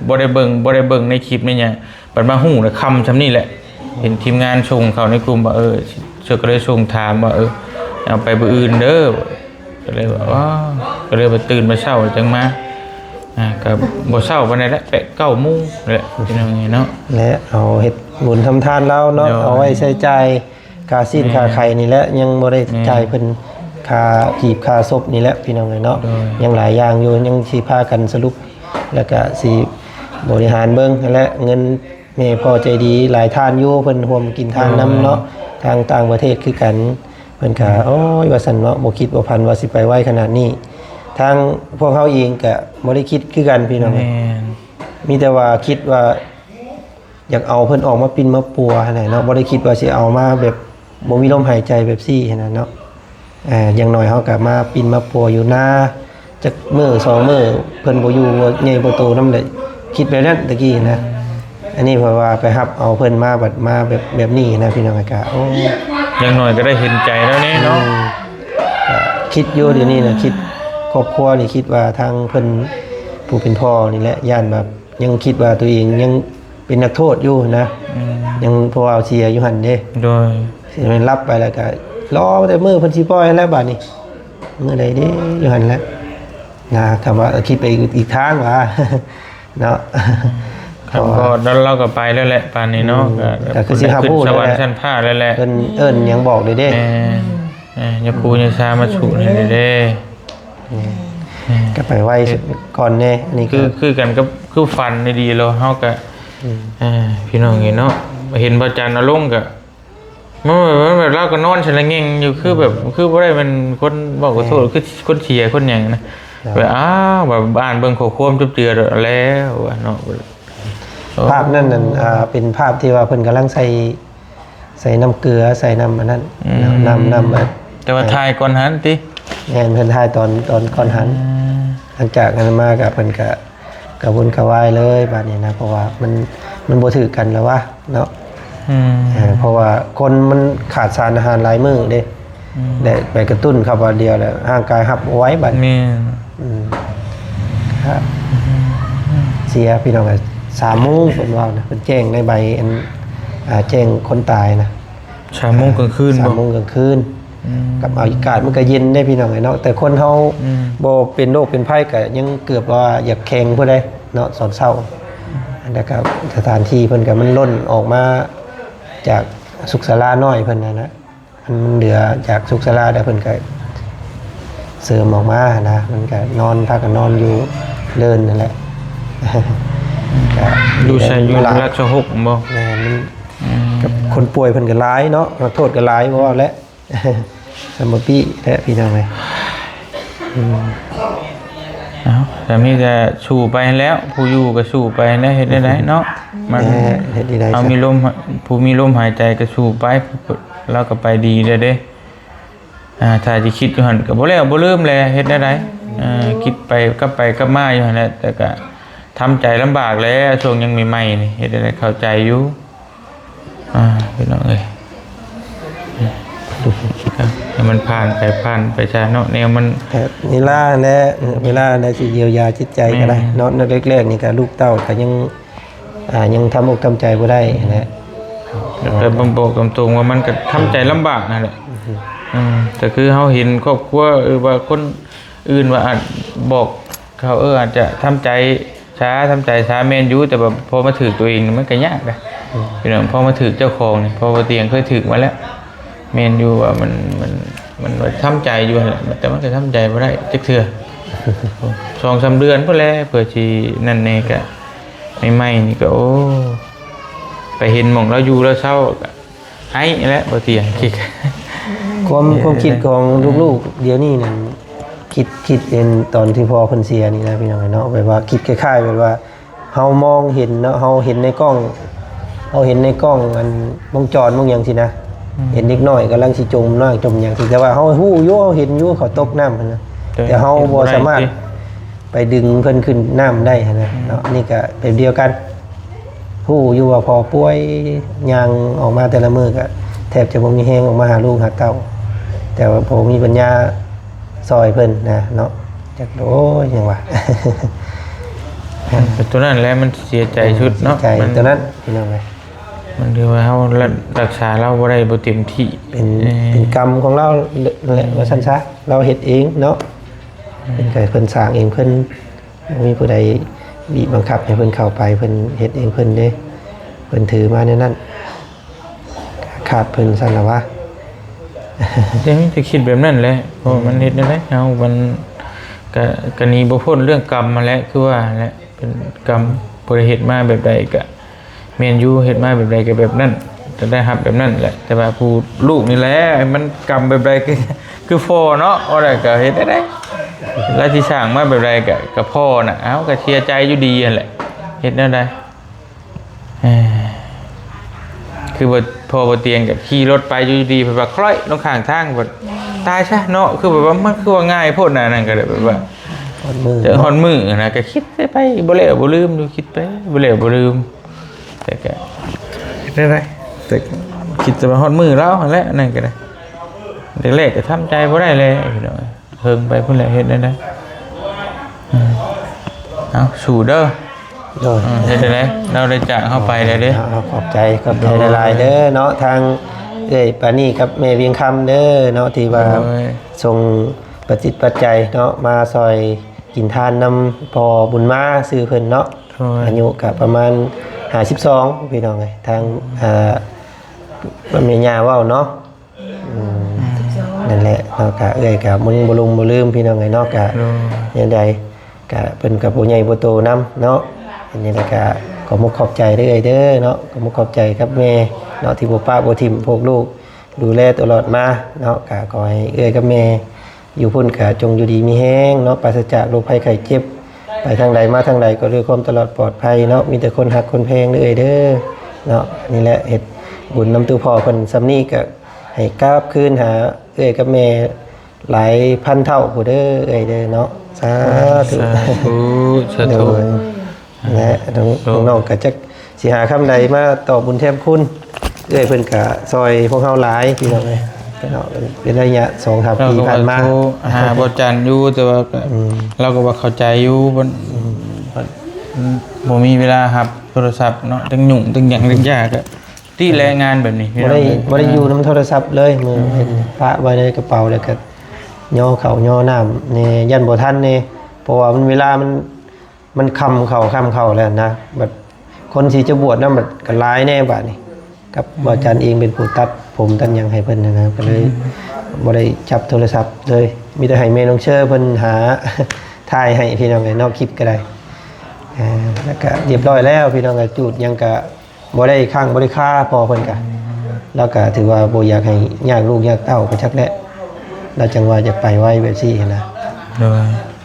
บ่ได้เบิ่งในคลิปนี่หยังบัดมาฮู้แล้วคำซำนี้แหละเห็นทีมงานส่งเข้าในกลุ่มว่าเชื่อก็เลยส่งถามว่าเอาไปมื้ออื่นเด้อก็เลยว่าว้าวก็เลยมาตื่นมาเช้าจังมาก็บ่เช้าปานใดแหละ8 9 โมงแหละเป็นยังไงเนาะ และเอาเฮ็ดบุญทำทานแล้วเนาะเอาไว้ใช้จ่ายค่าสิ้นค่าไข่นี่แหละยังบ่ได้จ่ายเพิ่นค่าหีบค่าศพนี่แหละพี่น้องเนาะยังหลายอย่างอยู่ยังสิพากันสรุปแล้วก็สิบริหารเบิ่งและเงินแม่พ่อใจดีหลายท่านอยู่เพิ่นร่วมกินทานนํเนาะทางต่างประเทศคือกันเพิ่นก็โอ้ยว่าซั่นเนาะบ่คิดบ่พันว่าสิไปไวขนาดนี้ทางพวกเฮาเองก็บ่ได้คิดคือกันพี่น้อง แม่น มีแต่ว่าคิดว่าอยากเอาเพิ่นออกมาปินมาปัวขนาดเนาะบ่ได้คิดว่าสิเอามาแบบบ่มีลมหายใจแบบซี่ขนาดเนาะอย่างน้อยเฮาก็มาปินมาปัวอยู่หน้าจักมื้อ2มื้อเพิ่นบ่อยู่บ่ใหญ่บ่โตนำเลยคิดแบบนั้นตะกี้นะอันนี้เพราะว่าไปรับเอาเพิ่นมาบัดมาแบบนี้นะพี่น้องก็โอ้ อย่างน้อยก็ได้เห็นใจแล้วนี่เนาะ ก็คิดอยู่เดี๋ยวนี้นะคิดครอบครัวนี่คิดว่าทางเพิ่นผู้เป็นพ่อนี่แหละย่านแบบยังคิดว่าตัวเองยังเป็นนักโทษอยู่นะยังเพราะว่าเสียอยู่หั่นเด้ โดย สิมันรับไปแล้วก็รอแต่มื้อเพิ่นสิปล่อยแล้วบัดนี้มื้อใดเด้อยู่หั่นแหละนะคำว่าคิดไปอีกทางว่า เนาะ ครับก็เราก็ไปแล้วแหละป่านนี้เนาะ ก็คือสิหาผู้ ส นั่น วร แห ร ละ ค์ชั้นผ้าแล้วแหละ เอิ้นหยังบอกเลยเด้ อย่าปูอย่าชามาฉุนี่เด้ ก็ไปไว้ก่อนแน่อันนี้ คือกันก็คือฟันดีๆเราเฮาก็พี่น้องเห็นเนาะเห็นพระจันทร์เอาลงก็มันแบบเราก็นอนฉะละเง่งอยู่คือแบบคือบ่ได้มันคนบอกขอโทษคือคนเชียร์คนหยังนะแบบอ้าวแบบบ้านเบิ่งขอความจุบเจือแล้วเนาะ ภาพนั่นนั่นเป็นภาพที่ว่าเพิ่นกำลังใส่น้ำเกลือใส่น้ำอันนั้นน้ำแบบ แต่ว่าทายก่อนหันติ แม่นเพิ่นถ่ายตอนก่อนหันหลังจากนั้นมาก็เพิ่นก็กระวนกระวายเลยบัดนี้นะเพราะว่ามันบ่ถือกันแล้ววะเนาะเพราะว่าคนมันขาดสารอาหารหลายมื้อเด้ได้ไปกระตุ้นครับว่าเดียวแล้วร่างกายรับเอาไว้บัด นี่ ครับเสียพี่น้องก็3 โมงเพิ่นว่านะเพิ่นแจ้งในใบแจ้งคนตายนะ 3 โมงกลางคืนบ่ 3 โมงกลางคืนกับอากาศมันก็เย็นได้พี่น้องเนาะแต่คนเฮาบ่เป็นโรคเป็นภัยก็ยังเกือบว่าอยากแข็งผู้ใดเนาะสอนเศร้าแล้วก็สถานที่เพิ่นก็มันล้นออกมาจากสุขศาลาน้อยเพิ่นนะมันเหลือจากสุขศาลาได้เพิ่นก็เสริมออกมานะมันก็นอนพากันนอนอยู่เดินนั่นแหละ อยู่ใส่อยู่ราชหกบ่ แม่นมันกับคนป่วยเพิ่นก็หลายเนาะขอโทษก็หลายบ่ว่าแล้ว สมปีและพี่น้องเอ้ย แต่มีแต่สู่ไปแล้วผู้อยู่ก็สู่ไปแล้วเฮ็ดได้เนาะมัน เฮ็ดได้ เอามีลมผู้มีลมหายใจก็สู่ไปเราก็ไปดีเด้ถ้าสิคิดอยู่หั่นก็บ่แล้วบ่ลืมแลเฮ็ดได้คิดไปกลับมาอยู่หั่นแหละแต่ก็ทำใจลำบากแล้วช่วงยังใหม่ๆนี่เฮ็ดได้เข้าใจอยู่พี่น้องเอ้ยให้มันผ่านไปซะเนาะแนวมัน เวลาได้สิเยียวยาจิตใจก็ได้เนาะในแรกๆนี่ก็ลูกเต้าก็ยังทำอกทำใจบ่ได้นะ แต่บ่บอกตรงๆว่ามันก็ทำใจลำบากนั่นแหละแต่คือเฮาเห็นครอบครัวว่าคนอื่นว่าอาจบอกเขาอาจจะทำใจช้าแม่นอยู่แต่แบบพอมาถึกตัวเองมันก็ยากนะพี่น้องพอมาถึกเจ้าของนี่พอเตียงเคยถึกมาแล้วแม่นอยู่ว่ามันทำใจอยู่แหละแต่มันก็ทำใจบ่ได้จักเทื่อ 2-3 เดือนพุ่นแหละเพื่อสินั่นแน่ก็ใหม่ๆนี่ก็โอ้ไปเห็นหม่องเราอยู่แล้วเศร้าก็ให้แล้วบ่เตียงคิด ความคิดของลูกๆเดี๋ยวนี้นั่นคิดเห็นตอนที่พ่อเพิ่นเสียนี่นะพี่น้องเนาะแบบว่าคิดคล้ายๆแบบว่าเฮามองเห็นเนาะเฮาเห็นในกล้องอันวงจรวงหยังสินะ เห็นเด็กน้อยกำลังสิจมน้อยจมหยังสิแต่ว่าเฮาฮู้อยู่เฮาเห็นอยู่เขาตกน้ำหั่นนะแต่เฮาบ่สามารถไปดึงเพิ่นขึ้นน้ำได้หั่นนะเนาะนี่ก็แบบเดียวกันฮู้อยู่ว่าพอป่วยยางออกมาแต่ละมื้อก็แทบจะบ่มีแฮงออกมาหาลูกหาเต้าแต่ว่าพอมีปัญญาซอยเพิ่นนะเนาะจักโอ้ยหยังวะ ตัวนั้นแหละมันเสียใจชุดเนาะ ใจตัวนั้นพี่น้องเอ้ย มันคือว่าเฮารักษาเราบ่ได้บ่เต็มที่ เป็นกรรมของเราแหละว่าซั่นซะเราเฮ็ดเองเนาะเป็นไก่เพิ่นสร้างเองเพิ่นบ่มีผู้ใดบีบบังคับให้เพิ่นเข้าไปเพิ่นเฮ็ดเองเพิ่นเด้เพิ่นถือมาในนั้นขาดเพิ่นซั่นล่ะวะ แต่มีแต่คิดแบบนั้นแหละเพราะมันเฮ็ดได้เฮามันก็หนีบ่พ้นเรื่องกรรมมาแล้วคือว่าแหละเป็นกรรมบ่ได้เฮ็ดมาแบบใดก็แม่นอยู่เฮ็ดมาแบบใดก็แบบนั้นจะได้รับแบบนั้นแหละแต่ว่าผู้ลูกนี่แหละมันกรรมแบบใดคือพ่อเนาะเอาได้ก็เฮ็ดได้แล้วที่สร้างมาแบบใดก็พ่อน่ะเอ้าก็เสียใจอยู่ดีนั่นแหละเฮ็ดแนวใดคือบ่พอบ่เตียงกับขี่รถไปอยู่ดีแบบว่าคล้อยลงข้างทางแบบตายซะเนาะคือแบบว่ามันคือว่าง่ายโพดน่ะนั่นก็แบบว่า ฮอดมือ เจอฮอนมือนะก็คิดไปบ่แล้วบ่ลืมดูคิดไปบ่แล้วบ่ลืมแต่ก็ได้แต่คิดจะมาฮอนมือแล้วหั่นแหละนั่นก็ได้แรกๆก็ทำใจบ่ได้เลยพี่น้องเพิ่งไปพุ่นแหละเฮ็ดได้เอาสู่เด้อ โดย เฮ็ดได้เราได้จากเข้าไปได้เด้อ เอาขอบใจกับใจละลายเด้อเนาะทางเอ้ยปานี่กับแม่เวียงคำเด้อเนาะที่ว่าส่งปัจจิตปัจจัยเนาะมาซอยกินทานนำพอบุญมาซื้อเพิ่นเนาะอายุก็ประมาณ52พี่น้องเอ้ยทางแม่ย่าเว้าเนาะนั่นแหละเนาะก็เอ้ยก็บ่ลุงบ่ลืมพี่น้องเอ้ยเนาะก็ยังใดก็เพิ่นก็บ่ใหญ่บ่โตนำเนาะอันนี้แล้วก็ขอมุกขอบใจเด้อเด้อเนาะขอมุกขอบใจครับแม่เนาะที่บ่ป้าบ่ทิ่มพวกลูกดูแลตลอดมาเนาะก็ขอให้เอ้ยกับแม่อยู่พุ่นก็จงอยู่ดีมีแห้งเนาะปราศจากโรคภัยไข้เจ็บไปทางใดมาทางใดก็ด้วยความตลอดปลอดภัยเนาะมีแต่คนฮักคนแพงเด้อเด้อเนาะนี่แหละเฮ็ดบุญนำตู้พ่อเพิ่นซำนี้ก็ให้กลับคืนหาเอ้ยกับแม่หลายพันเท่าผู้เด้อเอ้ยเด้อเนาะสาธุ สาธุ และน้องๆก็จะสิหาคำใดมาตอบบุญแทนคุณเอ้ยเพิ่นก็ซอยพวกเฮาหลายพี่น้องเอ้ยเนาะเป็นระยะ 2-3 ปีผ่านมา หาบ่จันอยู่แต่ว่าเราก็ว่าเข้าใจอยู่บ่มีเวลาครับโทรศัพท์เนาะตั้งยุ่งตั้งหยังตั้งยากก็ที่แรงงานแบบนี้ บ่ได้อยู่นํโทรศัพท์เลยมือเห็นปะไว้ในกระเป๋าแล้วก็ย่อเข้าย่อน้ำนี่ยันบ่ทันนี่เพราะว่ามันเวลามันค่ำเข้าแล้วนะบัดคนที่จะบวชนำบัดก็หลายแน่บัดนี้กับบ่จันเองเป็นผู้ตัดผมตัดหยังให้เพิ่นนะครับก็เลยบ่ได้จับโทรศัพท์เลยมีแต่ให้แม่น้องเชอเพิ่นหา ถ่ายให้พี่น้องไอ้นอกคลิปก็ได้แล้วก็เรียบร้อยแล้วพี่น้องก็จูดยังก็บ่ได้ค้างบ่ได้ค่าพอเพิ่นก็แล้วก็ถือว่าบ่อยากให้ยากลูกยากเต้าไปชักแหละแล้วจังว่าจะไปไว้แบบซี่นะ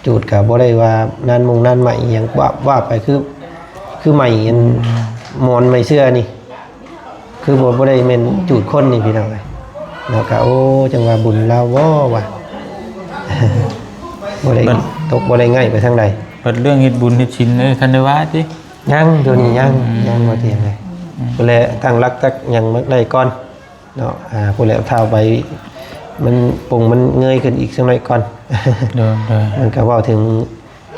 จูดก็บ่ได้ว่านานนั่นใหม่หยังว่าไปคือใหม่อันหมอนไม่เสื้อนี่คือบ่ได้แม่นจูดคนนี่พี่น้องเอ้ยแล้วก็โอ้จังว่าบุญเราบ่ว่ะ บ่ได้ตกบ่ได้ง่ายไปทางใด เปิดเรื่องเฮ็ดบุญเฮ็ดศีลทันได้ว่าติ ยังตัวนี้ยังบ่เตียงเลยผู้แลตั้งรักตักยังมักได้ก่อนเนาะผู้แลเท้าไปมันปุ่งมันเงยขึ้นอีกสักหน่อยก่อน มันก็เว้าถึง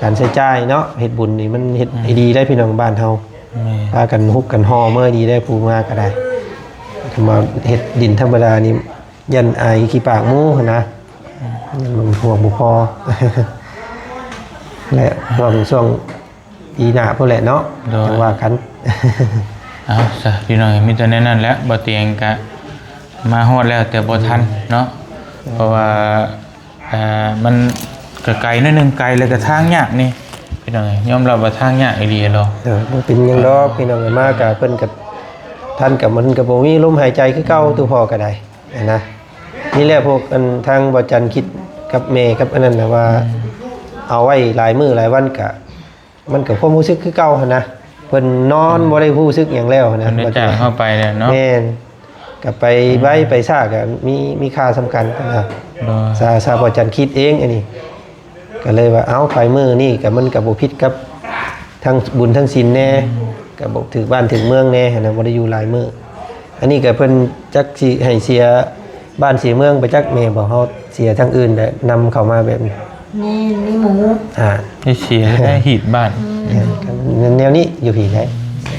การใช้จ่ายเนาะเฮ็ดบุญนี่มันเฮ็ดให้ดีได้พี่น้องบ้านเฮาพากันฮุบกันห่อเมื่อดีได้ผู้มาก็ได้ถ้ามาเฮ็ดดินธรรมดานี่ยันอายขี้ปากหมูหั่นนะมันห่วงบ่พอ และห่วงช่วงปีหน้าพุ่นแหละเนาะจังว่ากัน เอาซะพี่น้องมีแต่แนั้นแหละบ่เตียงก็มาฮอดแล้วแต่บ่ทันเนาะเพราะว่ามันก็ไกลนิดนึงไกลแล้วก็ทางยากนี่พี่น้องยอมรับว่าทางยากอีหลีเนาะ บ่เป็นหยังดอกพี่น้องมาก็เพิ่นก็ท่านก็มันก็บ่มีลมหายใจคือเก่าตัวพ่อก็ได้นะนี่แหละพวกอันทางบ่จันคิดกับแม่กับอันนั้นน่ะว่าเอาไว้หลายมื้อหลายวันก็มันก็ความรู้สึกคือเก่าหั่นนะเพิ่นนอนบ่ได้รู้สึกหยังแล้วนะ เพิ่นได้จากเข้าไปแล้วเนาะ แม่น กับไปไว้ไปซากก็มีค่าสำคัญนะ โดย ซาพอจันคิดเองอันนี้ก็เลยว่าเอาไปมือนี่กับมันกับบ่ผิดกับทั้งบุญทั้งศีลแน่กับบ่ถึงบ้านถึงเมืองแน่นะบ่ได้อยู่หลายมื้ออันนี้ก็เพิ่นจักสิให้เสียบ้านเสียเมืองไปจักแม่บ่เฮาเสียทางอื่นแต่นำเข้ามาแบบนี้ นี่หมู ได้เสียได้หีดบ้าน แนวนี้อยู่ผีไหน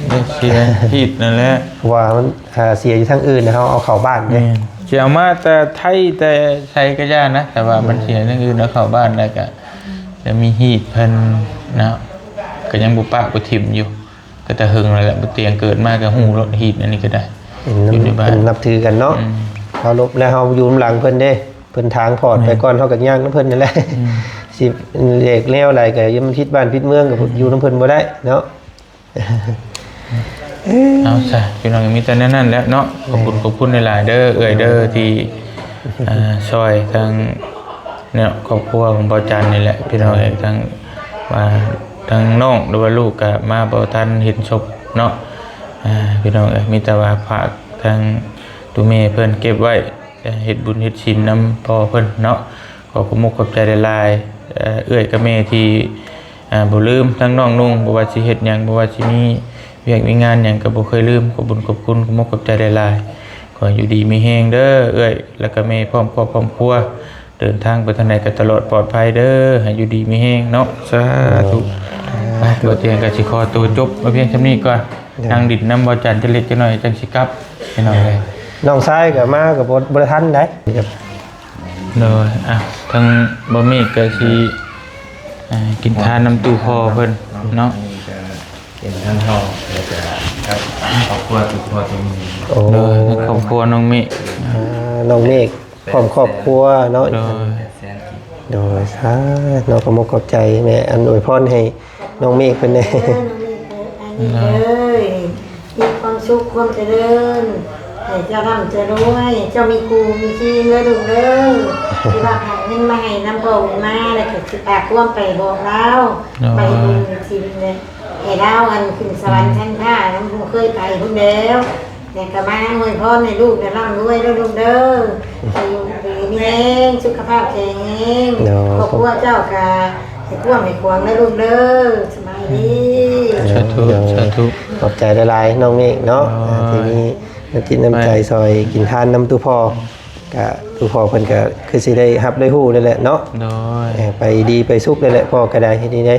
ได้เสียหีดนั่นแหละ ว่ามันเสียอยู่ทางอื่นนะเฮาเอาเข้าบ้านเด้ เสียมาแต่ไทยแต่ไทยก็ยากนะ แต่ว่ามันเสียทั้งอื่นแล้วเข้าบ้านได้ก็จะมีหีดเพิ่นนะก็ยังบุปะบุถิ่มอยู่ ก็จะหึงเลยแหละบุเตียงเกิดมาก็หูรถหีดอันนี้ก็ได้ เป็นนับถือกันเนาะเฮาลบแล้วเฮาอยู่หลังเพิ่นเด้เพิ่นทางพอดไปก่อนเฮาก็ย่างนำเพิ่นนั่นแหละสิเลขแล้วอะไรก็ยังมันคิดบ้านคิดเมืองก็อยู่นำเพิ่นบ่ได้เนาะ เอาใช่พี่น้องมีแต่นั่นแหล้วเนาะขอบคุณหลายๆเด้อเอ่ยเด้อที่ช่วยทางเนี่ยครอบครัวของบ่าวจันนี่แหละพี่น้องเองทางมาทางน้องหรือว่าลูกก็มาบ่ทันเห็นศพเนาะพี่น้องเอ้ยมีแต่ว่าฝากทางตุเมเพิ่นเก็บไว้เฮ็ดบุญเฮ็ดศีลนำพ่อเพิ่นเนาะขอขอบคุณขอบใจหลายๆเอ้ยกับแม่ที่บ่ลืมทั้งน้องนุ่งบ่ว่าสิเฮ็ดหยังบ่ว่าสิมีเวียกมีงานหยังก็บ่เคยลืมขอบคุญขอบคุณขอบใจหลายๆขออยู่ดีมีแฮงเด้อเอ้ยแล้วก็แม่พร้อมครอบพร้อมครัวเดินทางไปทางไหนก็ตลอดปลอดภัยเด้อให้อยู่ดีมีแฮงเนาะสาธุไปตัวเตียงก็สิขอตัวจบมาเพียงเท่านี้ก่อนทางดินน้ำบ่จันจะเล็กจะน้อยจังสิกลับให้น้องเลย น้องชายก็มาก็บ่ทันได้ครับ เลยทางบะหมี่ก็สิกินทานน้ำตู้พอเพิ่นเนาะ เป็นท่านเฮาแล้วจะครับครอบครัวทุกครัวทุกมี โอ้ เลยครอบครัวน้องมิ น้องเมฆพร้อมครอบครัวเนาะ เลย แสนกี่ โดยสาน้องก็มกขอบใจแม่อันอวยพรให้น้องเมฆเพิ่นได้ เลยมีความสุขความเจริญให้เจ้าร่ำเจริญเจ้ามีครูมีชีเด้อลูกเด้อที่ว่าหาเงินมาให้น้ำบ่มาแล้วก็สิปากร่วมไปบอกเราไปบุญชีวิตเลยให้ดาวอันขึ้นสวรรค์ชั้น5น้ำผู้เคยไปพุ่นแล้วแต่ก็มาอวยพรให้ลูกได้ร่ำรวยเด้อลูกเด้อให้อยู่ดีมีแรงสุขภาพแข็งแรงครอบครัวเจ้าก็ให้กว้างให้ขวางเด้อลูกเด้อสบายดี สาธุสาธุ ขอบใจหลายๆน้องเมฆเนาะทีนี้น้ำจิตน้ำใจซอยกินทานน้ำตู้พอกะตู้พอเพิ่นก็คือสิได้รับได้ฮู้นั่นแหละเนาะ โดย ไปดีไปสุขนั่นแหละพ่อก็ได้เฮ็ดนี่ได้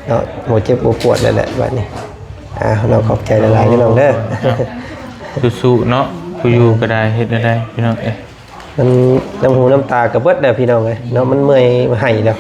เนาะหมดเจ็บปวดนั่นแหละบัดนี้เราขอบใจหลายๆพี่น้องเด้อ สู้ๆเนาะผู้อยู่ก็ได้เฮ็ดได้พี่น้องเอ้ย มันน้ำหูน้ำตากระเบิดแล้วพี่น้องเอ้ยเนาะมันเมื่อยมาให้แล้ว